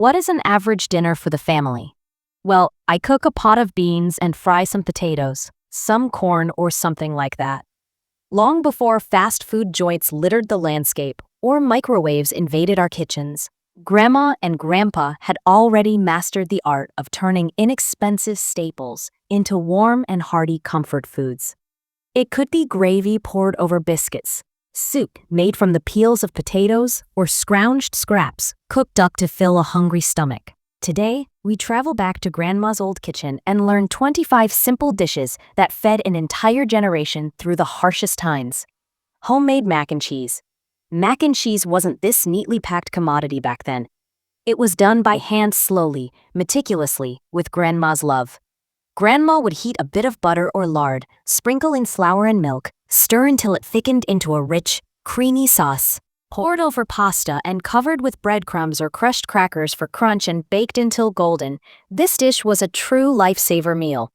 What is an average dinner for the family? Well, I cook a pot of beans and fry some potatoes, some corn or something like that. Long before fast food joints littered the landscape or microwaves invaded our kitchens, Grandma and Grandpa had already mastered the art of turning inexpensive staples into warm and hearty comfort foods. It could be gravy poured over biscuits, soup made from the peels of potatoes, or scrounged scraps cooked up to fill a hungry stomach. Today, we travel back to Grandma's old kitchen and learn 25 simple dishes that fed an entire generation through the harshest times. Homemade mac and cheese. Mac and cheese wasn't this neatly packed commodity back then. It was done by hand slowly, meticulously, with Grandma's love. Grandma would heat a bit of butter or lard, sprinkle in flour and milk, stir until it thickened into a rich, creamy sauce, poured over pasta and covered with breadcrumbs or crushed crackers for crunch and baked until golden. This dish was a true lifesaver meal.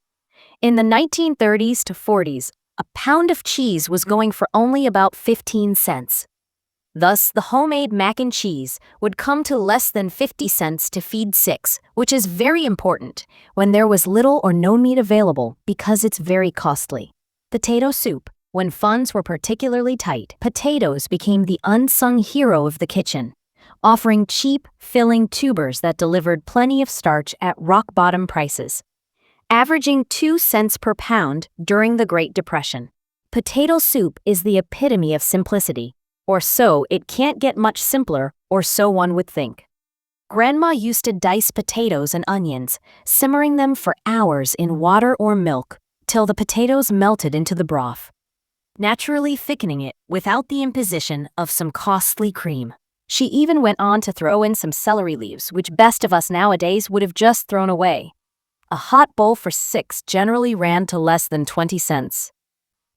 In the 1930s to 40s, a pound of cheese was going for only about 15 cents. Thus, the homemade mac and cheese would come to less than 50 cents to feed six, which is very important when there was little or no meat available because it's very costly. Potato soup. When funds were particularly tight, potatoes became the unsung hero of the kitchen, offering cheap, filling tubers that delivered plenty of starch at rock-bottom prices. Averaging 2 cents per pound during the Great Depression. Potato soup is the epitome of simplicity. Or so it can't get much simpler, or so one would think. Grandma used to dice potatoes and onions, simmering them for hours in water or milk, till the potatoes melted into the broth, naturally thickening it without the imposition of some costly cream. She even went on to throw in some celery leaves, which best of us nowadays would have just thrown away. A hot bowl for six generally ran to less than 20 cents.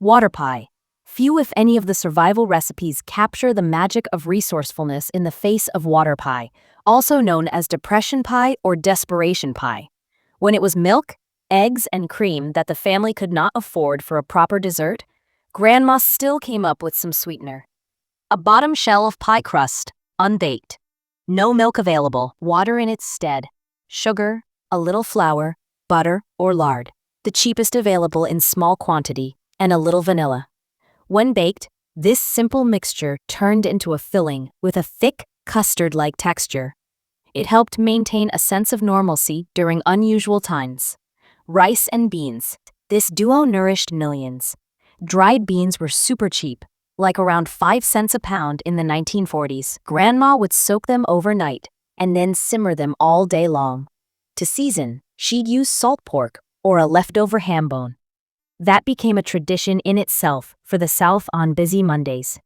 Water pie. Few, if any, of the survival recipes capture the magic of resourcefulness in the face of water pie, also known as depression pie or desperation pie. When it was milk, eggs, and cream that the family could not afford for a proper dessert, Grandma still came up with some sweetener. A bottom shell of pie crust, unbaked. No milk available, water in its stead. Sugar, a little flour, butter, or lard, the cheapest available in small quantity, and a little vanilla. When baked, this simple mixture turned into a filling with a thick, custard-like texture. It helped maintain a sense of normalcy during unusual times. Rice and beans. This duo nourished millions. Dried beans were super cheap, like around 5 cents a pound in the 1940s. Grandma would soak them overnight and then simmer them all day long. To season, she'd use salt pork or a leftover ham bone. That became a tradition in itself for the South on busy Mondays.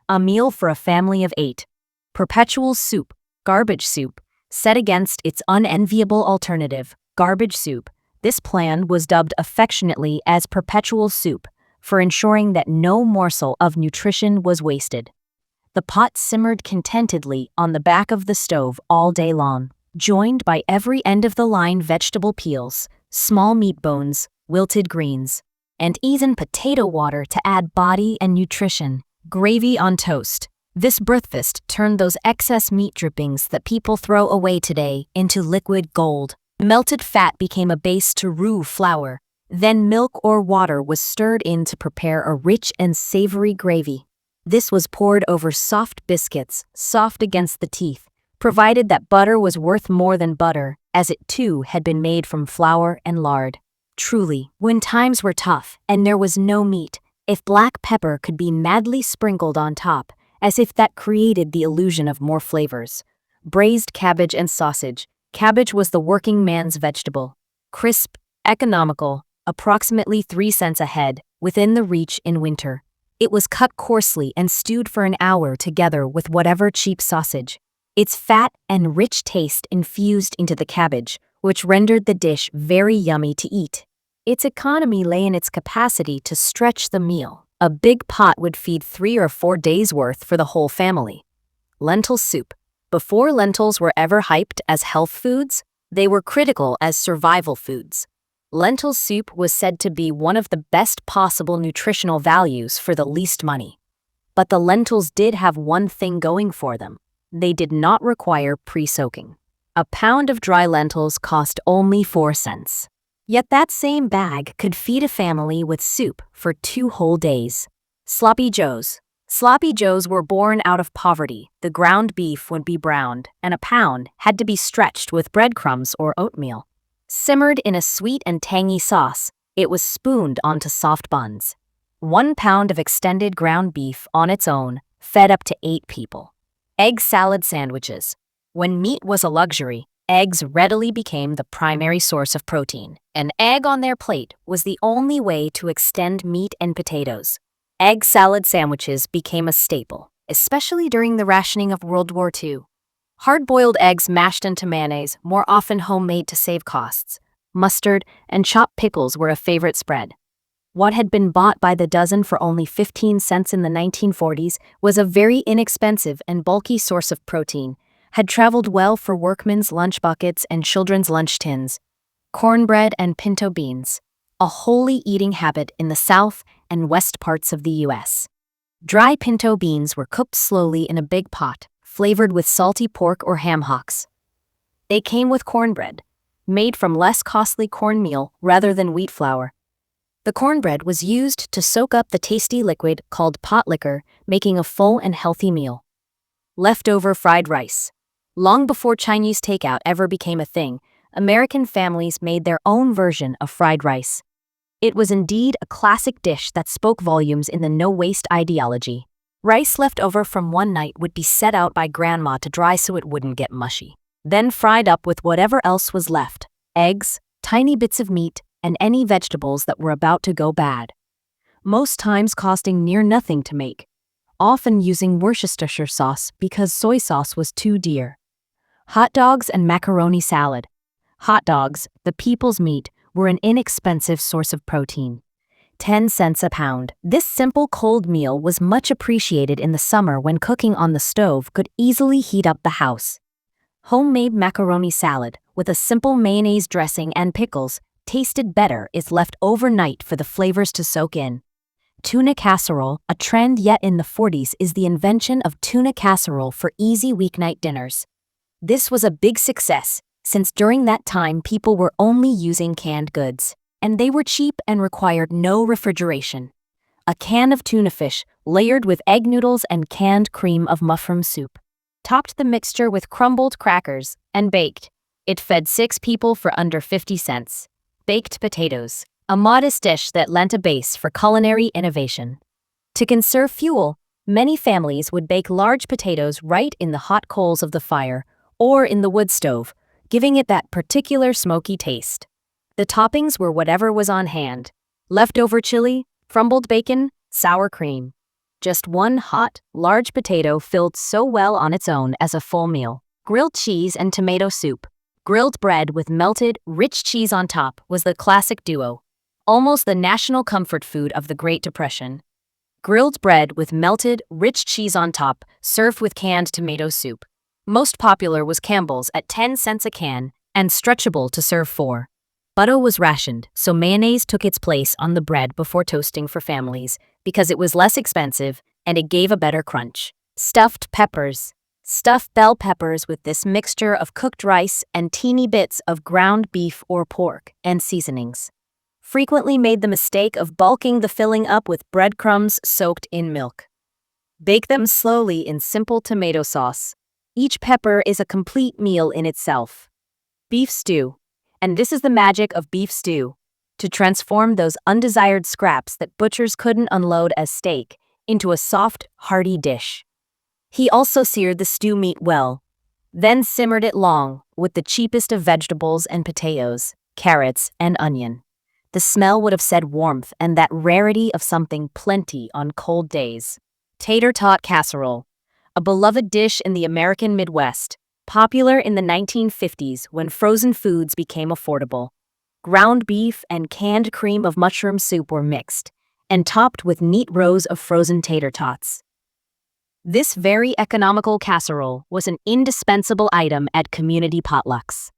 A meal for a family of 8. Perpetual soup, garbage soup, set against its unenviable alternative, garbage soup. This plan was dubbed affectionately as perpetual soup for ensuring that no morsel of nutrition was wasted. The pot simmered contentedly on the back of the stove all day long, joined by every end-of-the-line vegetable peels, small meat bones, wilted greens, and even potato water to add body and nutrition. Gravy on toast. This breakfast turned those excess meat drippings that people throw away today into liquid gold. Melted fat became a base to roux flour. Then milk or water was stirred in to prepare a rich and savory gravy. This was poured over soft biscuits, soft against the teeth, provided that butter was worth more than butter, as it too had been made from flour and lard. Truly, when times were tough and there was no meat, if black pepper could be madly sprinkled on top, as if that created the illusion of more flavors. Braised cabbage and sausage. Cabbage was the working man's vegetable. Crisp, economical, approximately 3 cents a head, within the reach in winter. It was cut coarsely and stewed for an hour together with whatever cheap sausage. Its fat and rich taste infused into the cabbage, which rendered the dish very yummy to eat. Its economy lay in its capacity to stretch the meal. A big pot would feed 3 or 4 days' worth for the whole family. Lentil soup. Before lentils were ever hyped as health foods, they were critical as survival foods. Lentil soup was said to be one of the best possible nutritional values for the least money. But the lentils did have one thing going for them. They did not require pre-soaking. A pound of dry lentils cost only 4 cents. Yet that same bag could feed a family with soup for 2 whole days. Sloppy Joes. Sloppy Joes were born out of poverty. The ground beef would be browned, and a pound had to be stretched with breadcrumbs or oatmeal. Simmered in a sweet and tangy sauce, it was spooned onto soft buns. 1 pound of extended ground beef on its own fed up to 8 people. Egg salad sandwiches. When meat was a luxury, eggs readily became the primary source of protein. An egg on their plate was the only way to extend meat and potatoes. Egg salad sandwiches became a staple, especially during the rationing of World War II. Hard-boiled eggs mashed into mayonnaise, more often homemade to save costs. Mustard and chopped pickles were a favorite spread. What had been bought by the dozen for only 15 cents in the 1940s was a very inexpensive and bulky source of protein, had traveled well for workmen's lunch buckets and children's lunch tins. Cornbread and pinto beans, a holy eating habit in the South and West parts of the U.S. Dry pinto beans were cooked slowly in a big pot, flavored with salty pork or ham hocks. They came with cornbread, made from less costly cornmeal rather than wheat flour. The cornbread was used to soak up the tasty liquid called pot liquor, making a full and healthy meal. Leftover fried rice. Long before Chinese takeout ever became a thing, American families made their own version of fried rice. It was indeed a classic dish that spoke volumes in the no-waste ideology. Rice left over from one night would be set out by Grandma to dry so it wouldn't get mushy, then fried up with whatever else was left: eggs, tiny bits of meat, and any vegetables that were about to go bad. Most times costing near nothing to make, often using Worcestershire sauce because soy sauce was too dear. Hot dogs and macaroni salad. Hot dogs, the people's meat, were an inexpensive source of protein. 10 cents a pound. This simple cold meal was much appreciated in the summer when cooking on the stove could easily heat up the house. Homemade macaroni salad, with a simple mayonnaise dressing and pickles, tasted better is left overnight for the flavors to soak in. Tuna casserole, a trend yet in the 40s, is the invention of tuna casserole for easy weeknight dinners. This was a big success, since during that time people were only using canned goods, and they were cheap and required no refrigeration. A can of tuna fish, layered with egg noodles and canned cream of mushroom soup. Topped the mixture with crumbled crackers and baked. It fed 6 people for under 50 cents. Baked potatoes, a modest dish that lent a base for culinary innovation. To conserve fuel, many families would bake large potatoes right in the hot coals of the fire or in the wood stove, giving it that particular smoky taste. The toppings were whatever was on hand: leftover chili, crumbled bacon, sour cream. Just one hot, large potato filled so well on its own as a full meal. Grilled cheese and tomato soup. Grilled bread with melted, rich cheese on top was the classic duo, almost the national comfort food of the Great Depression. Grilled bread with melted, rich cheese on top, served with canned tomato soup. Most popular was Campbell's at 10 cents a can, and stretchable to serve 4. Butter was rationed, so mayonnaise took its place on the bread before toasting for families, because it was less expensive and it gave a better crunch. Stuffed peppers. Stuff bell peppers with this mixture of cooked rice and teeny bits of ground beef or pork and seasonings. Frequently made the mistake of bulking the filling up with breadcrumbs soaked in milk. Bake them slowly in simple tomato sauce. Each pepper is a complete meal in itself. Beef stew. And this is the magic of beef stew: to transform those undesired scraps that butchers couldn't unload as steak into a soft, hearty dish. He also seared the stew meat well, then simmered it long with the cheapest of vegetables and potatoes, carrots, and onion. The smell would have said warmth and that rarity of something plenty on cold days. Tater tot casserole, a beloved dish in the American Midwest, popular in the 1950s when frozen foods became affordable. Ground beef and canned cream of mushroom soup were mixed and topped with neat rows of frozen tater tots. This very economical casserole was an indispensable item at community potlucks.